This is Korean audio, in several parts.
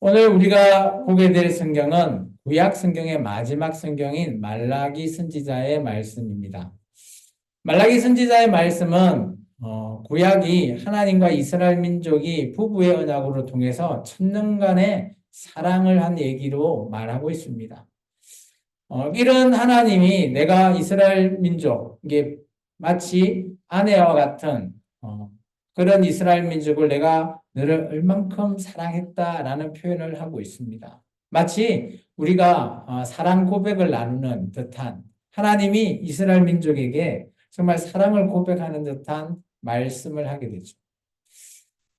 오늘 우리가 보게 될 성경은 구약 성경의 마지막 성경인 말라기 선지자의 말씀입니다. 말라기 선지자의 말씀은 구약이 하나님과 이스라엘 민족이 부부의 언약으로 통해서 천년간의 사랑을 한 얘기로 말하고 있습니다. 이런 하나님이 내가 이스라엘 민족, 이게 마치 아내와 같은 그런 이스라엘 민족을 내가 너를 얼만큼 사랑했다라는 표현을 하고 있습니다. 마치 우리가 사랑 고백을 나누는 듯한 하나님이 이스라엘 민족에게 정말 사랑을 고백하는 듯한 말씀을 하게 되죠.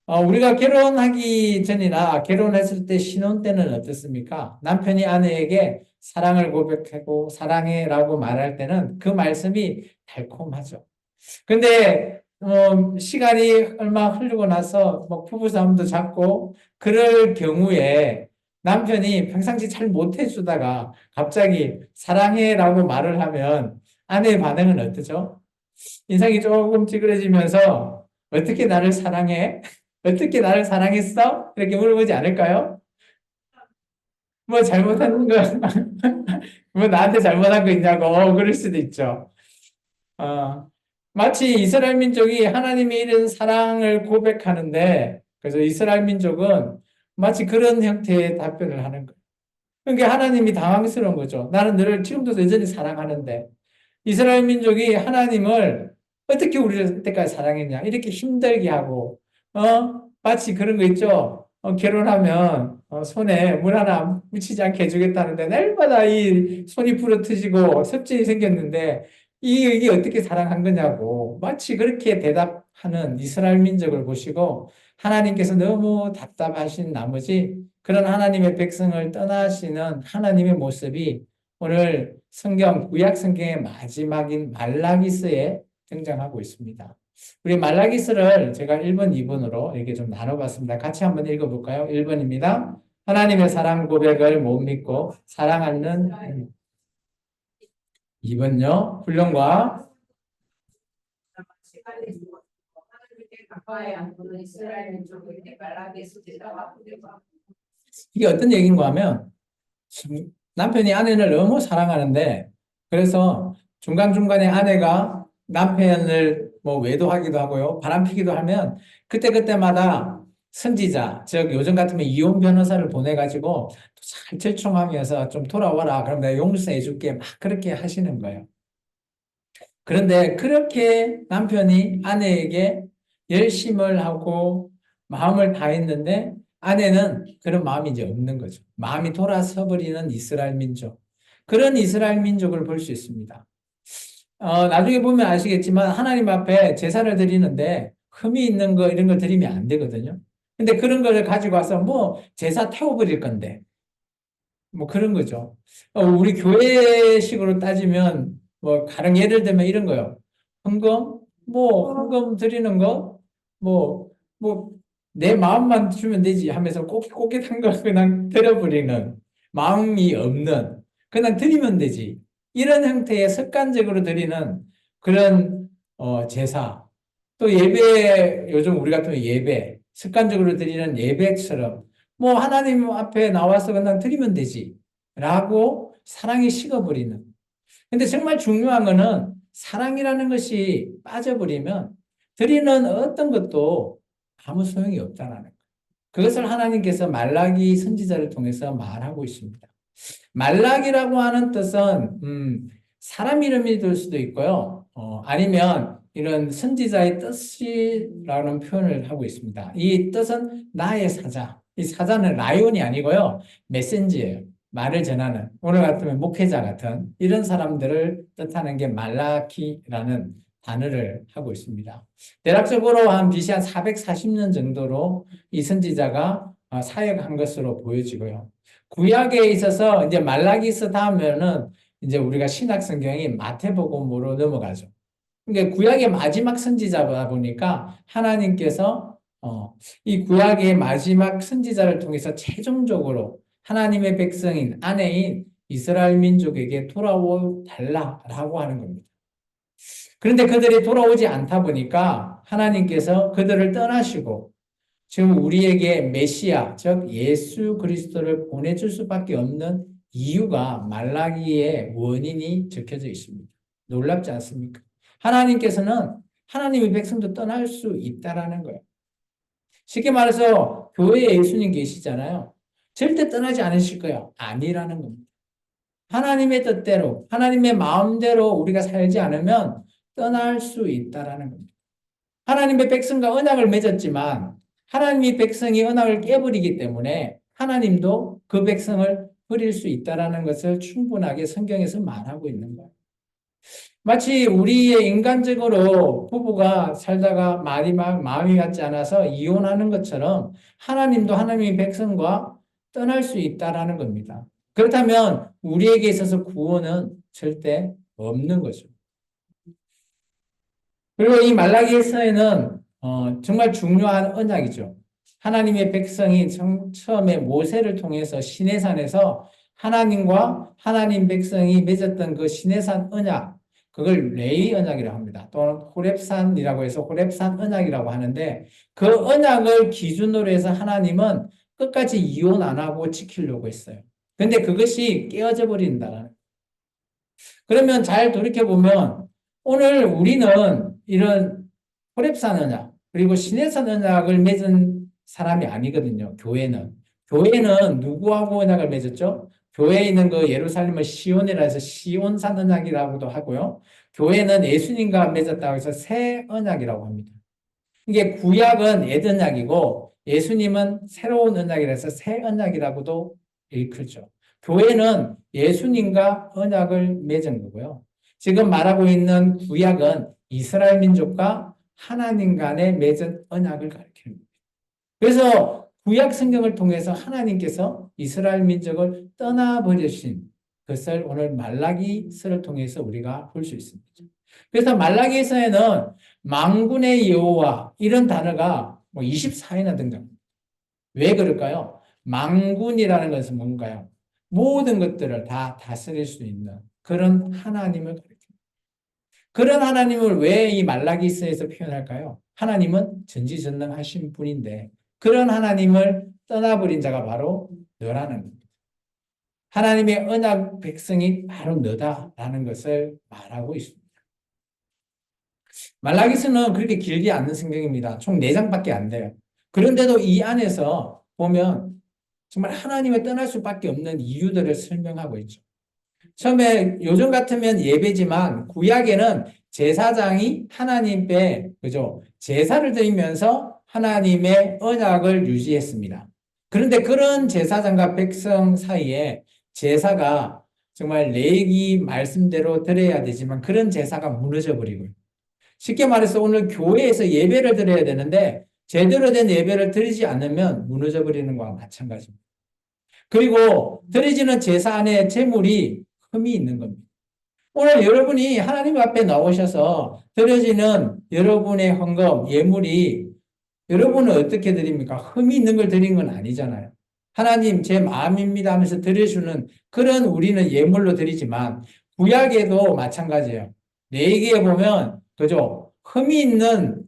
우리가 결혼하기 전이나 결혼했을 때 신혼 때는 어떻습니까? 남편이 아내에게 사랑을 고백하고 사랑해라고 말할 때는 그 말씀이 달콤하죠. 근데 시간이 얼마 흐르고 나서 뭐 부부싸움도 잡고 그럴 경우에 남편이 평상시 잘 못해주다가 갑자기 사랑해라고 말을 하면 아내의 반응은 어떠죠? 인상이 조금 찌그러지면서 어떻게 나를 사랑해? 어떻게 나를 사랑했어? 이렇게 물어보지 않을까요? 뭐 잘못한 거, 뭐 나한테 잘못한 거 있냐고 그럴 수도 있죠. 어, 마치 이스라엘 민족이 하나님의 이런 사랑을 고백하는데, 그래서 이스라엘 민족은 마치 그런 형태의 답변을 하는 거예요. 그러니까 하나님이 당황스러운 거죠. 나는 너를 지금도 여전히 사랑하는데, 이스라엘 민족이 하나님을 어떻게 우리를 그때까지 사랑했냐, 이렇게 힘들게 하고, 마치 그런 거 있죠. 결혼하면 손에 물 하나 묻히지 않게 해주겠다는데 날마다 이 손이 부러뜨지고 섭진이 생겼는데 이게 어떻게 사랑한 거냐고 마치 그렇게 대답하는 이스라엘 민족을 보시고 하나님께서 너무 답답하신 나머지 그런 하나님의 백성을 떠나시는 하나님의 모습이 오늘 성경 구약 성경의 마지막인 말라기스에 등장하고 있습니다. 우리 말라기스를 제가 1번, 2번으로 이렇게 좀 나눠봤습니다. 같이 한번 읽어볼까요? 1번입니다. 하나님의 사랑 고백을 못 믿고 사랑하는 2번요. 훈련과 이게 어떤 얘기인가 하면 남편이 아내를 너무 사랑하는데 그래서 중간중간에 아내가 남편을 뭐 외도하기도 하고요. 바람피기도 하면 그때그때마다 선지자, 즉 요즘 같으면 이혼 변호사를 보내가지고 잘 절충하면서 좀 돌아와라. 그럼 내가 용서해 줄게. 막 그렇게 하시는 거예요. 그런데 그렇게 남편이 아내에게 열심을 하고 마음을 다했는데 아내는 그런 마음이 이제 없는 거죠. 마음이 돌아서 버리는 이스라엘 민족. 그런 이스라엘 민족을 볼 수 있습니다. 나중에 보면 아시겠지만 하나님 앞에 제사를 드리는데 흠이 있는 거 이런 걸 드리면 안 되거든요. 근데 그런 거를 가지고 와서 뭐 제사 태워버릴 건데 뭐 그런 거죠. 우리 교회식으로 따지면 뭐 가령 예를 들면 이런 거요. 헌금? 뭐 헌금 드리는 거? 뭐 내 마음만 주면 되지 하면서 꼬깃꼬깃한 거 그냥 드려버리는 마음이 없는 그냥 드리면 되지. 이런 형태의 습관적으로 드리는 그런 제사. 또 예배 요즘 우리 같으면 예배 습관적으로 드리는 예배처럼 뭐 하나님 앞에 나와서 그냥 드리면 되지. 라고 사랑이 식어버리는. 근데 정말 중요한 거는 사랑이라는 것이 빠져버리면 드리는 어떤 것도 아무 소용이 없다는 거. 그것을 하나님께서 말라기 선지자를 통해서 말하고 있습니다. 말락이라고 하는 뜻은 사람 이름이 될 수도 있고요. 아니면 이런 선지자의 뜻이라는 표현을 하고 있습니다. 이 뜻은 나의 사자. 이 사자는 라이온이 아니고요. 메신지예요. 말을 전하는 오늘 같으면 목회자 같은 이런 사람들을 뜻하는 게 말라키라는 단어를 하고 있습니다. 대략적으로 한 BC 한 440년 정도로 이 선지자가 사역한 것으로 보여지고요. 구약에 있어서 이제 말라기스 다음에는 이제 우리가 신약 성경이 마태복음으로 넘어가죠. 그러니까 구약의 마지막 선지자다 보니까 하나님께서 이 구약의 마지막 선지자를 통해서 최종적으로 하나님의 백성인 아내인 이스라엘 민족에게 돌아오 달라라고 하는 겁니다. 그런데 그들이 돌아오지 않다 보니까 하나님께서 그들을 떠나시고 지금 우리에게 메시아, 즉 예수 그리스도를 보내줄 수밖에 없는 이유가 말라기의 원인이 적혀져 있습니다. 놀랍지 않습니까? 하나님께서는 하나님의 백성도 떠날 수 있다라는 거예요. 쉽게 말해서 교회에 예수님 계시잖아요. 절대 떠나지 않으실 거예요. 아니라는 겁니다. 하나님의 뜻대로, 하나님의 마음대로 우리가 살지 않으면 떠날 수 있다라는 겁니다. 하나님의 백성과 언약을 맺었지만 하나님의 백성이 언약을 깨버리기 때문에 하나님도 그 백성을 버릴 수 있다라는 것을 충분하게 성경에서 말하고 있는 거예요. 마치 우리의 인간적으로 부부가 살다가 마음이 같지 않아서 이혼하는 것처럼 하나님도 하나님의 백성과 떠날 수 있다라는 겁니다. 그렇다면 우리에게 있어서 구원은 절대 없는 거죠. 그리고 이 말라기서에는 정말 중요한 언약이죠. 하나님의 백성이 처음에 모세를 통해서 시내산에서 하나님과 하나님 백성이 맺었던 그 시내산 언약, 그걸 레위 언약이라고 합니다. 또는 호렙산이라고 해서 호렙산 언약이라고 하는데 그 언약을 기준으로 해서 하나님은 끝까지 이혼 안 하고 지키려고 했어요. 근데 그것이 깨어져 버린다는. 그러면 잘 돌이켜보면 오늘 우리는 이런 호렙산 언약, 그리고 시내산 언약을 맺은 사람이 아니거든요. 교회는. 교회는 누구하고 언약을 맺었죠? 교회에 있는 그 예루살렘을 시온이라 해서 시온산 언약이라고도 하고요. 교회는 예수님과 맺었다고 해서 새 언약이라고 합니다. 이게 구약은 옛 언약이고 예수님은 새로운 언약이라 해서 새 언약이라고도 일컬죠. 교회는 예수님과 언약을 맺은 거고요. 지금 말하고 있는 구약은 이스라엘 민족과 하나님 간에 맺은 언약을 가리키는 겁니다. 그래서 구약 성경을 통해서 하나님께서 이스라엘 민족을 떠나버리신 것을 오늘 말라기서를 통해서 우리가 볼 수 있습니다. 그래서 말라기서에는 만군의 여호와 이런 단어가 24회나 등장합니다. 왜 그럴까요? 만군이라는 것은 뭔가요? 모든 것들을 다 다스릴 수 있는 그런 하나님을 가리킵니다. 그런 하나님을 왜 이 말라기서에서 표현할까요? 하나님은 전지전능하신 분인데 그런 하나님을 떠나버린 자가 바로 너라는 겁니다. 하나님의 언약 백성이 바로 너다라는 것을 말하고 있습니다. 말라기서는 그렇게 길지 않는 성경입니다. 총 4장밖에 안 돼요. 그런데도 이 안에서 보면 정말 하나님을 떠날 수밖에 없는 이유들을 설명하고 있죠. 처음에 요즘 같으면 예배지만 구약에는 제사장이 하나님께 그죠? 제사를 드리면서 하나님의 언약을 유지했습니다. 그런데 그런 제사장과 백성 사이에 제사가 정말 레위기 말씀대로 드려야 되지만 그런 제사가 무너져 버리고요. 쉽게 말해서 오늘 교회에서 예배를 드려야 되는데 제대로 된 예배를 드리지 않으면 무너져 버리는 것과 마찬가지입니다. 그리고 드려지는 제사 안에 제물이 흠이 있는 겁니다. 오늘 여러분이 하나님 앞에 나오셔서 드려지는 여러분의 헌금, 예물이 여러분은 어떻게 드립니까? 흠이 있는 걸 드린 건 아니잖아요. 하나님 제 마음입니다 하면서 드려주는 그런 우리는 예물로 드리지만 구약에도 마찬가지예요. 레위기에 보면 그죠? 흠이 있는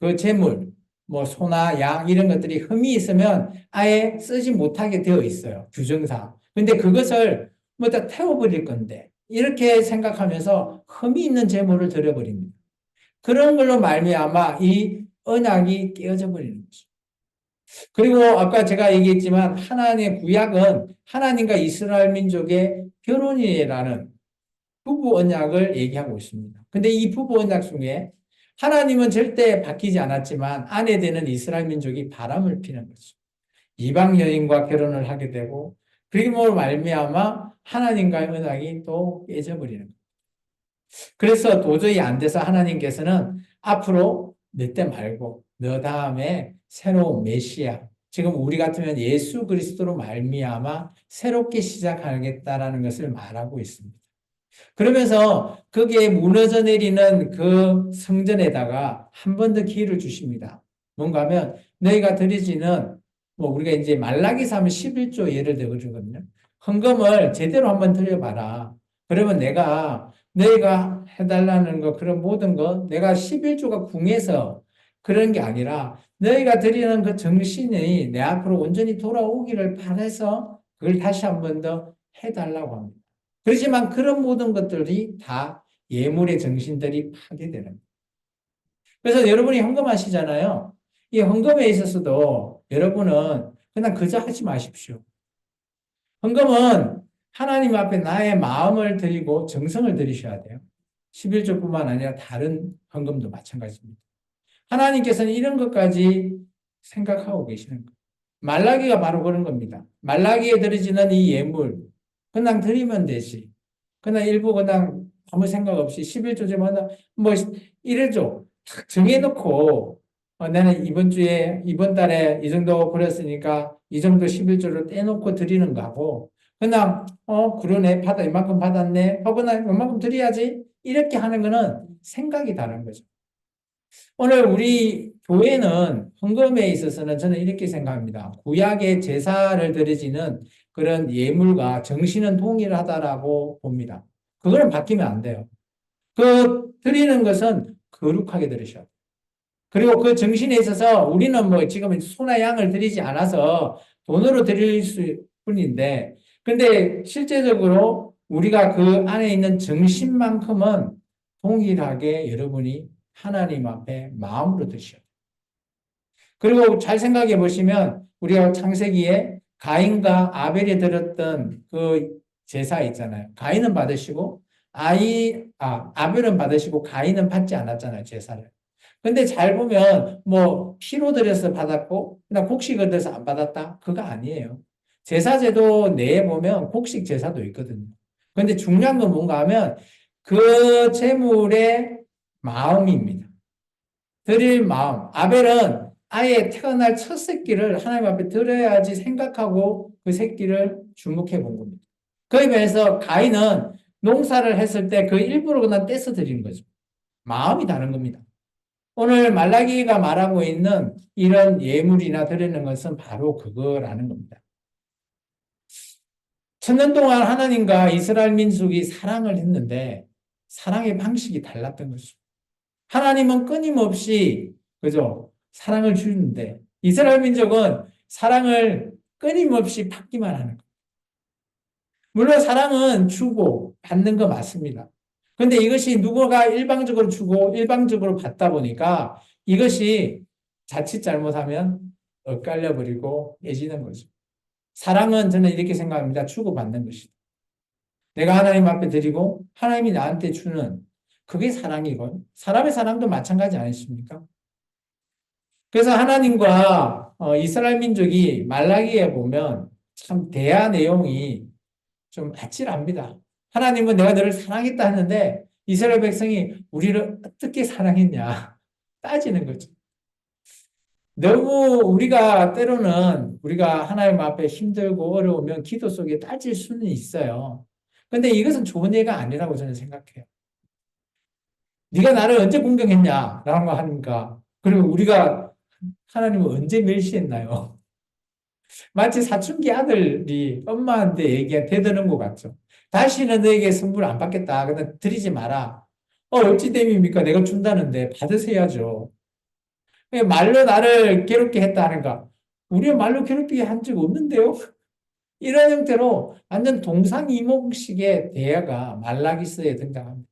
그 제물, 뭐 소나 양 이런 것들이 흠이 있으면 아예 쓰지 못하게 되어 있어요. 규정상. 근데 그것을 뭐 다 태워버릴 건데 이렇게 생각하면서 흠이 있는 제물을 드려버립니다. 그런 걸로 말미암아 이 언약이 깨어져 버리는 거죠. 그리고 아까 제가 얘기했지만 하나님의 구약은 하나님과 이스라엘 민족의 결혼이라는 부부 언약을 얘기하고 있습니다. 근데 이 부부 언약 중에 하나님은 절대 바뀌지 않았지만 아내 되는 이스라엘 민족이 바람을 피는 거죠. 이방 여인과 결혼을 하게 되고 그리고 말미암아 하나님과의 언약이 또 깨져버리는 거예요. 그래서 도저히 안 돼서 하나님께서는 앞으로 너 때 말고 너 다음에 새로운 메시아, 지금 우리 같으면 예수 그리스도로 말미암아 새롭게 시작하겠다라는 것을 말하고 있습니다. 그러면서 거기에 무너져 내리는 그 성전에다가 한 번 더 기회를 주십니다. 뭔가 하면 너희가 드리지는 뭐 우리가 이제 말라기서 하면 11조 예를 들거든요. 헌금을 제대로 한번 드려봐라. 그러면 내가 너희가 해달라는 거 그런 모든 거 내가 11조가 궁해서 그런 게 아니라 너희가 드리는 그 정신이 내 앞으로 온전히 돌아오기를 바라서 그걸 다시 한 번 더 해달라고 합니다. 그렇지만 그런 모든 것들이 다 예물의 정신들이 파괴되는 거예요. 그래서 여러분이 헌금하시잖아요. 이 헌금에 있어서도 여러분은 그냥 그저 하지 마십시오. 헌금은 하나님 앞에 나의 마음을 드리고 정성을 들이셔야 돼요. 11조뿐만 아니라 다른 헌금도 마찬가지입니다. 하나님께서는 이런 것까지 생각하고 계시는 거예요. 말라기가 바로 그런 겁니다. 말라기에 드려지는 이 예물, 그냥 드리면 되지. 그냥 일부 그냥 아무 생각 없이 11조제마다 뭐 1조 탁 정해놓고 나는 이번 주에 이번 달에 이 정도 벌었으니까 이 정도 11조를 떼놓고 드리는 거하고 그냥 그러네 받아 이만큼 받았네 하고 나 이만큼 드려야지 이렇게 하는 거는 생각이 다른 거죠. 오늘 우리 교회는 헌금에 있어서는 저는 이렇게 생각합니다. 구약의 제사를 드려지는 그런 예물과 정신은 동일하다라고 봅니다. 그거는 바뀌면 안 돼요. 그 드리는 것은 거룩하게 드리셔야 돼요. 그리고 그 정신에 있어서 우리는 뭐 지금 소나 양을 드리지 않아서 돈으로 드릴 수 뿐인데, 근데 실제적으로 우리가 그 안에 있는 정신만큼은 동일하게 여러분이 하나님 앞에 마음으로 드셔야 돼요. 그리고 잘 생각해 보시면 우리가 창세기에 가인과 아벨이 드렸던 그 제사 있잖아요. 가인은 받으시고 아벨은 받으시고 가인은 받지 않았잖아요, 제사를. 근데 잘 보면 뭐 피로 드려서 받았고 그냥 곡식을 드려서 안 받았다? 그거 아니에요. 제사제도 내에 보면 곡식 제사도 있거든요. 근데 중요한 건 뭔가 하면 그 제물의 마음입니다. 드릴 마음. 아벨은 아예 태어날 첫 새끼를 하나님 앞에 드려야지 생각하고 그 새끼를 주목해 본 겁니다. 그에 비해서 가인은 농사를 했을 때 그 일부러 그냥 떼서 드리는 거죠. 마음이 다른 겁니다. 오늘 말라기가 말하고 있는 이런 예물이나 드리는 것은 바로 그거라는 겁니다. 천년 동안 하나님과 이스라엘 민족이 사랑을 했는데 사랑의 방식이 달랐던 거죠. 하나님은 끊임없이 그죠? 사랑을 주는데 이스라엘 민족은 사랑을 끊임없이 받기만 하는 거예요. 물론 사랑은 주고 받는 거 맞습니다. 근데 이것이 누구가 일방적으로 주고 일방적으로 받다 보니까 이것이 자칫 잘못하면 엇갈려 버리고 깨지는 거죠. 사랑은 저는 이렇게 생각합니다. 주고받는 것이다. 내가 하나님 앞에 드리고 하나님이 나한테 주는 그게 사랑이고 사람의 사랑도 마찬가지 아니십니까? 그래서 하나님과 이스라엘 민족이 말라기에 보면 참 대화 내용이 좀 아찔합니다. 하나님은 내가 너를 사랑했다 하는데 이스라엘 백성이 우리를 어떻게 사랑했냐 따지는 거죠. 너무 우리가 때로는 우리가 하나님 앞에 힘들고 어려우면 기도 속에 따질 수는 있어요. 근데 이것은 좋은 예가 아니라고 저는 생각해요. 네가 나를 언제 공경했냐? 라는 거 하니까. 그리고 우리가 하나님을 언제 멸시했나요? 마치 사춘기 아들이 엄마한테 대드는 것 같죠. 다시는 너에게 선물 안 받겠다. 근데 드리지 마라. 어찌 됨입니까? 내가 준다는데 받으셔야죠. 말로 나를 괴롭게 했다 하는가? 우리가 말로 괴롭히게 한 적 없는데요? 이런 형태로 완전 동상이몽식의 대화가 말라기스에 등장합니다.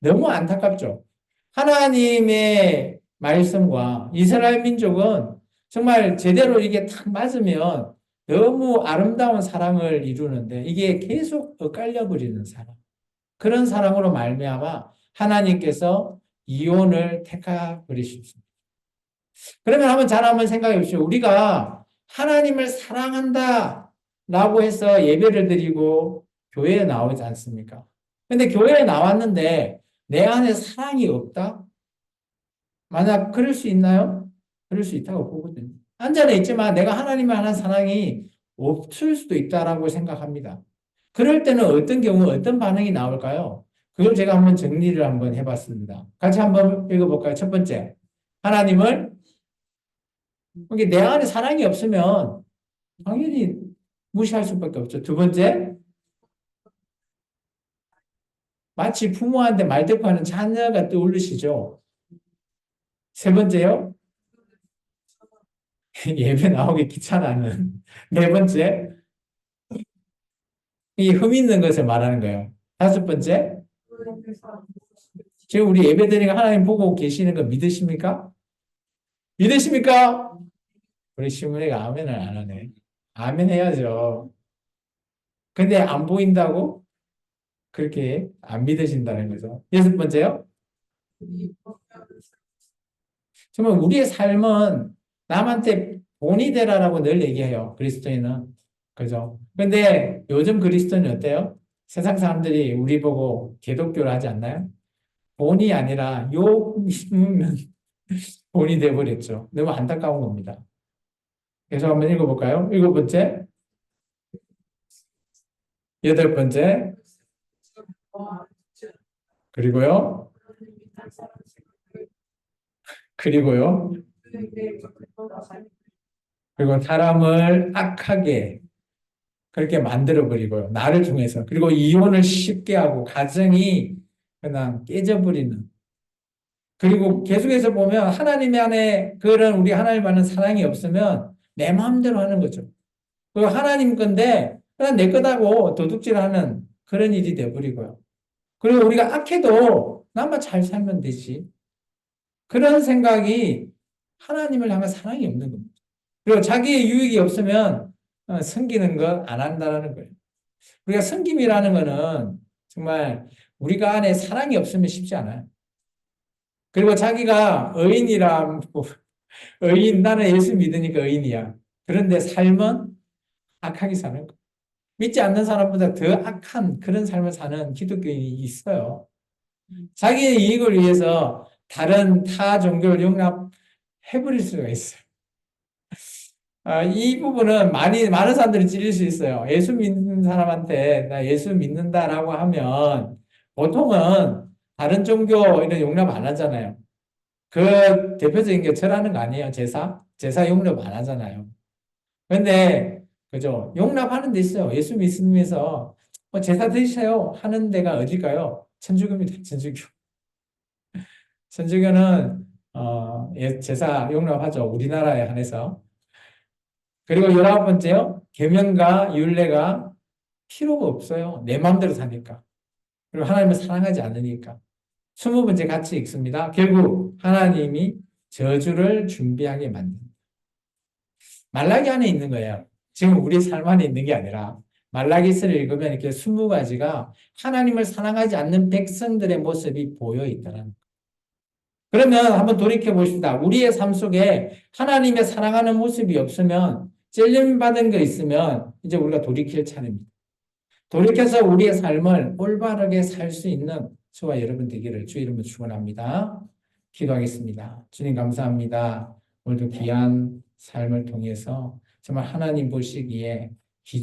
너무 안타깝죠. 하나님의 말씀과 이스라엘 민족은 정말 제대로 이게 탁 맞으면 너무 아름다운 사랑을 이루는데 이게 계속 엇갈려 버리는 사랑. 그런 사랑으로 말미암아 하나님께서 이혼을 택하 버리십니다. 그러면 한번 생각해 보십시오. 우리가 하나님을 사랑한다 라고 해서 예배를 드리고 교회에 나오지 않습니까? 근데 교회에 나왔는데 내 안에 사랑이 없다? 만약 그럴 수 있나요? 그럴 수 있다고 보거든요. 한자는 있지만 내가 하나님을 하는 사랑이 없을 수도 있다라고 생각합니다. 그럴 때는 어떤 경우 어떤 반응이 나올까요? 그걸 제가 한번 정리를 해봤습니다. 같이 한번 읽어볼까요? 첫 번째, 하나님을 이게 내 안에 사랑이 없으면 당연히 무시할 수밖에 없죠. 두 번째, 마치 부모한테 말대꾸하는 자녀가 떠오르시죠. 세 번째요? 예배 나오기 귀찮아하는. 네 번째, 이 흠 있는 것을 말하는 거예요. 다섯 번째, 지금 우리 예배 드리는 거 하나님 보고 계시는 거 믿으십니까? 믿으십니까? 우리 시문이가 아멘을 안 하네. 아멘 해야죠. 근데 안 보인다고? 그렇게 안 믿으신다는 거죠. 여섯 번째요? 정말 우리의 삶은 남한테 본이 되라라고 늘 얘기해요. 그리스도인은. 그죠? 근데 요즘 그리스도인이 어때요? 세상 사람들이 우리 보고 기독교를 하지 않나요? 본이 아니라 욕심은 본이 돼버렸죠. 너무 안타까운 겁니다. 계속 한번 읽어볼까요? 일곱 번째, 여덟 번째, 그리고요, 그리고요, 그리고 사람을 악하게 그렇게 만들어버리고요. 나를 통해서. 그리고 이혼을 쉽게 하고 가정이 그냥 깨져버리는. 그리고 계속해서 보면 하나님 안에 그런 우리 하나님 안에 사랑이 없으면 내 마음대로 하는 거죠. 그리고 하나님 건데 그냥 내 거다고 도둑질하는 그런 일이 돼버리고요. 그리고 우리가 악해도 나만 잘 살면 되지. 그런 생각이 하나님을 향한 사랑이 없는 겁니다. 그리고 자기의 유익이 없으면 섬기는 것 안 한다는 거예요. 우리가 섬김이라는 거는 정말 우리가 안에 사랑이 없으면 쉽지 않아요. 그리고 자기가 의인이라, 의인, 나는 예수 믿으니까 의인이야. 그런데 삶은 악하게 사는 거. 믿지 않는 사람보다 더 악한 그런 삶을 사는 기독교인이 있어요. 자기의 이익을 위해서 다른 타 종교를 용납해버릴 수가 있어요. 이 부분은 많은 사람들이 찔릴 수 있어요. 예수 믿는 사람한테 나 예수 믿는다라고 하면 보통은 다른 종교 이런 용납 안 하잖아요. 그 대표적인 게 절하는 거 아니에요? 제사? 제사 용납 안 하잖아요. 근데 그죠? 용납하는 데 있어요. 예수 믿으면서 제사 드리세요 하는 데가 어딜까요? 천주교입니다. 천주교. 천주교는 제사 용납하죠. 우리나라에 한해서. 그리고 열아홉 번째요. 계명과 율례가 필요가 없어요. 내 마음대로 사니까. 그리고 하나님을 사랑하지 않으니까. 스무 번째 같이 읽습니다. 결국 하나님이 저주를 준비하게 만든다. 말라기 안에 있는 거예요. 지금 우리 삶 안에 있는 게 아니라 말라기서를 읽으면 이렇게 20가지가 하나님을 사랑하지 않는 백성들의 모습이 보여 있다는 거예요. 그러면 한번 돌이켜 보십시다. 우리의 삶 속에 하나님의 사랑하는 모습이 없으면 찔림받은 거 있으면 이제 우리가 돌이킬 차례입니다. 돌이켜서 우리의 삶을 올바르게 살 수 있는 저와 여러분 되기를 주 이름으로 축원합니다. 기도하겠습니다. 주님 감사합니다. 오늘도 귀한 삶을 통해서 정말 하나님 보시기에